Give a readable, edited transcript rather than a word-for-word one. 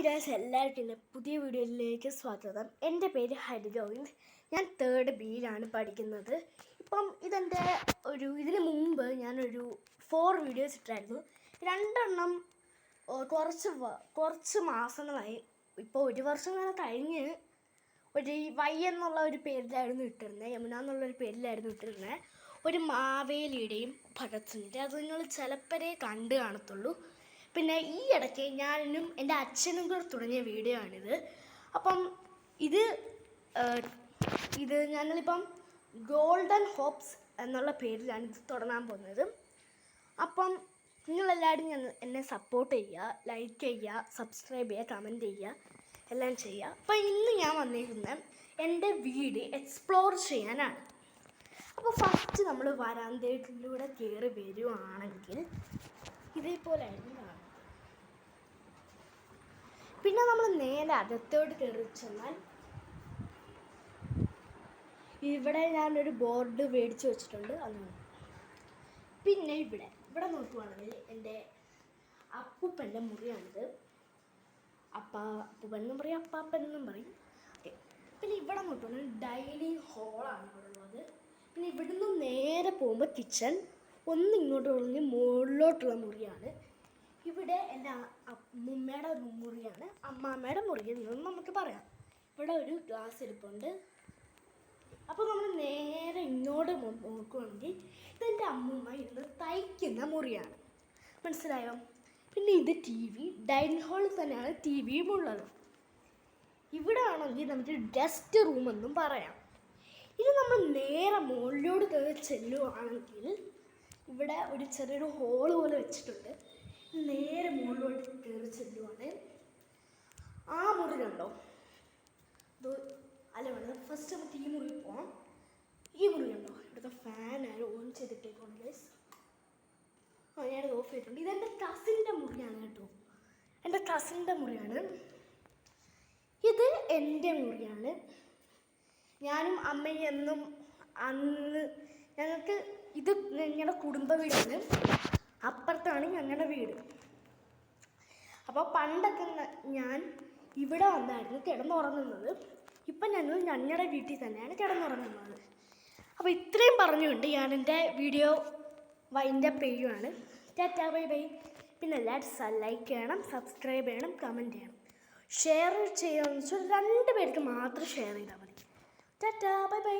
Guys, എല്ലാവർക്കും എൻ്റെ പുതിയ വീഡിയോയിലേക്ക് സ്വാഗതം. എൻ്റെ പേര് ഹരിഗോവിന്ദ്. ഞാൻ 3rd B-യിലാണ് പഠിക്കുന്നത്. ഇപ്പം ഇതിന് മുമ്പ് ഞാനൊരു 4 വീഡിയോസ് ഇട്ടായിരുന്നു. 2 എണ്ണം കുറച്ച് മാസങ്ങളായി. ഇപ്പോൾ 1 വർഷം വരെ കഴിഞ്ഞ് ഒരു വൈ എന്നുള്ള ഒരു പേരിലായിരുന്നു ഇട്ടിരുന്നത്, യമുന എന്നുള്ളൊരു പേരിലായിരുന്നു ഇട്ടിരുന്നത്. ഒരു മാവേലിയുടെയും ഭഗത് അത് നിങ്ങൾ ചിലപ്പോഴേ കണ്ടു കാണത്തുള്ളൂ. പിന്നെ ഈ ഇടയ്ക്ക് ഞാനും എൻ്റെ അച്ഛനും കൂടെ തുടങ്ങിയ വീഡിയോ ആണിത്. അപ്പം ഇത് ഞങ്ങളിപ്പം ഗോൾഡൻ ഹോപ്സ് എന്നുള്ള പേരിലാണ് ഇത് തുടങ്ങാൻ പോകുന്നത്. അപ്പം നിങ്ങളെല്ലാവരും എന്നെ സപ്പോർട്ട് ചെയ്യുക, ലൈക്ക് ചെയ്യുക, സബ്സ്ക്രൈബ് ചെയ്യുക, കമൻറ്റ് ചെയ്യുക, എല്ലാം ചെയ്യുക. അപ്പം ഇന്ന് ഞാൻ വന്നിരിക്കുന്നത് എൻ്റെ വീട് എക്സ്പ്ലോർ ചെയ്യാനാണ്. അപ്പോൾ ഫസ്റ്റ് നമ്മൾ വരാന്തയിലൂടെ കയറി വരുവാണെങ്കിൽ ഇതേപോലെ ആയിരുന്നു കാണുന്നത്. പിന്നെ നമ്മൾ നേരെ അകത്തോട്ട് കയറി ചെന്നാൽ ഇവിടെ ഞാനൊരു ബോർഡ് മേടിച്ച് വെച്ചിട്ടുണ്ട്, അതാണ്. പിന്നെ ഇവിടെ നോക്കുവാണെങ്കിൽ എൻ്റെ അപ്പൂപ്പൻ്റെ മുറിയാണിത്. അപ്പൂപ്പൻ എന്നും പറയും, അപ്പാപ്പൻ എന്നും പറയും. പിന്നെ ഇവിടെ നോക്കുവാണെങ്കിൽ ഡൈനിങ് ഹോളാണ് ഇവിടെ ഉള്ളത്. പിന്നെ ഇവിടുന്ന് നേരെ പോകുമ്പോൾ കിച്ചൺ, ഇങ്ങോട്ട് പറഞ്ഞ് മുകളിലോട്ടുള്ള മുറിയാണ്. ഇവിടെ എൻ്റെ അമ്മൂമ്മയുടെ മുറിയാണ്, അമ്മാമ്മയുടെ മുറി എന്ന് നമുക്ക് പറയാം. ഇവിടെ ഒരു ഗ്ലാസ് ഇരിപ്പുണ്ട്. അപ്പോൾ നമ്മൾ നേരെ ഇങ്ങോട്ട് നോക്കുവാണെങ്കിൽ ഇതെൻ്റെ അമ്മൂമ്മ ഇരുന്ന് തയ്ക്കുന്ന മുറിയാണ്, മനസ്സിലായോ? പിന്നെ ഇത് TV, ഡൈനിങ് ഹാളിൽ തന്നെയാണ് TVയും ഉള്ളത്. ഇവിടെ ആണെങ്കിൽ നമുക്ക് ഗസ്റ്റ് റൂമെന്നും പറയാം. ഇത് നമ്മൾ നേരെ മുകളിലോട്ട് കയറി ചെല്ലുവാണെങ്കിൽ ഇവിടെ ഒരു ചെറിയൊരു ഹോള് പോലെ വെച്ചിട്ടുണ്ട്. നേരെ മുകളിലോട്ട് കയറി ചെല്ലുവാണ്. ആ മുറി കണ്ടോ? അല്ല വേണം, ഫസ്റ്റ് നമുക്ക് ഈ മുറി പോവാം. ഈ മുറി കണ്ടോ? ഇവിടുത്തെ ഫാൻ ആരും ഓൺ ചെയ്തിട്ടേക്കുണ്ട് ഗൈസ്. ഞാനത് ഓഫ് ചെയ്തിട്ടുണ്ട്. ഇതെൻ്റെ കസിൻ്റെ മുറിയാണ് കേട്ടോ, എൻ്റെ കസിൻ്റെ മുറിയാണ്. ഇത് എൻ്റെ മുറിയാണ്. ഞാനും അമ്മയും എന്നും ഞങ്ങൾക്ക് ഇത് ഞങ്ങളുടെ കുടുംബ വീടാണ്. അപ്പുറത്താണ് ഞങ്ങളുടെ വീട്. അപ്പോൾ പണ്ടൊക്കെ ഞാൻ ഇവിടെ വന്നായിരുന്നു കിടന്നുറങ്ങുന്നത്. ഇപ്പം ഞങ്ങൾ ഞങ്ങളുടെ വീട്ടിൽ തന്നെയാണ് കിടന്നുറങ്ങുന്നത്. അപ്പോൾ ഇത്രയും പറഞ്ഞുകൊണ്ട് ഞാൻ എൻ്റെ വീഡിയോ വൈൻഡപ്പ് ചെയ്യുവാണ്. Tata, bye bye. പിന്നെ എല്ലാവരും ലൈക്ക് ചെയ്യണം, സബ്സ്ക്രൈബ് ചെയ്യണം, കമൻറ്റ് ചെയ്യണം. ഷെയർ ചെയ്യുകയെന്ന് വെച്ചാൽ 2 പേർക്ക് മാത്രം ഷെയർ ചെയ്താൽ മതി. Tata, bye bye.